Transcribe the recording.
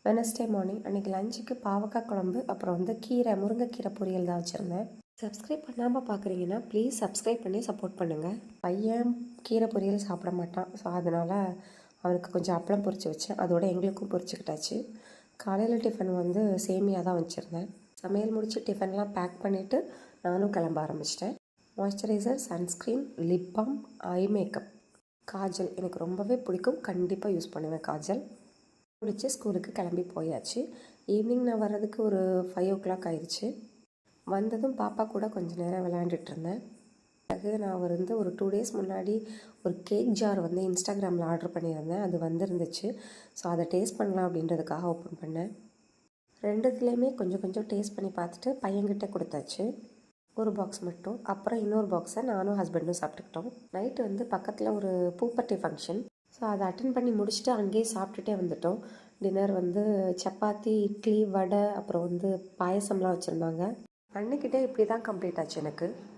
Wednesday morning அன்றைக்கி லஞ்சுக்கு பாவக்காய் குழம்பு, அப்புறம் வந்து முருங்கைக்கீரை பொரியல் தான் வச்சுருந்தேன். சப்ஸ்கிரைப் பண்ணாமல் பார்க்குறீங்கன்னா ப்ளீஸ் சப்ஸ்கிரைப் பண்ணி சப்போர்ட் பண்ணுங்கள். பையன் கீரை பொரியல் சாப்பிட மாட்டான். ஸோ அதனால் அவனுக்கு கொஞ்சம் அப்பளம் பொரிச்சு வச்சேன். அதோட எங்களுக்கும் பொரிச்சுக்கிட்டாச்சு. காலையில் டிஃபன் வந்து சேமியா தான் வச்சுருந்தேன். சமையல் முடித்து டிஃபன்லாம் பேக் பண்ணிவிட்டு நானும் கிளம்ப ஆரம்பிச்சிட்டேன். Moisturiser, sunscreen, lip balm, eye makeup, Kajal எனக்கு ரொம்பவே பிடிக்கும். கண்டிப்பாக யூஸ் பண்ணுவேன் காஜல். முடிச்சு ஸ்கூலுக்கு கிளம்பி போயாச்சு. ஈவினிங் நான் வர்றதுக்கு ஒரு 5 o'clock ஆயிடுச்சு. வந்ததும் பாப்பா கூட கொஞ்சம் நேரம் விளையாண்டுட்டு இருந்தேன். பிறகு நான் வந்து ஒரு 2 days முன்னாடி ஒரு கேக் ஜார் வந்து இன்ஸ்டாகிராமில் ஆர்டர் பண்ணியிருந்தேன். அது வந்துருந்துச்சு. ஸோ அதை டேஸ்ட் பண்ணலாம் அப்படின்றதுக்காக ஓப்பன் பண்ணேன். ரெண்டுத்துலேயுமே கொஞ்சம் கொஞ்சம் டேஸ்ட் பண்ணி பார்த்துட்டு பையன்கிட்ட கொடுத்தாச்சு. ஒரு பாக்ஸ் மட்டும். அப்புறம் இன்னொரு பாக்ஸை நானும் ஹஸ்பண்டும் சாப்பிட்டுக்கிட்டோம். நைட்டு வந்து பக்கத்தில் ஒரு பூப்பட்டி ஃபங்க்ஷன். ஸோ அதை அட்டன் பண்ணி முடிச்சுட்டு அங்கேயே சாப்பிட்டுட்டே வந்துட்டோம். டின்னர் வந்து சப்பாத்தி, இட்லி, வடை, அப்புறம் வந்து பாயசம்லாம் வச்சுருந்தாங்க. அன்னைக்கிட்டே இப்படி தான் கம்ப்ளீட் ஆச்சு எனக்கு.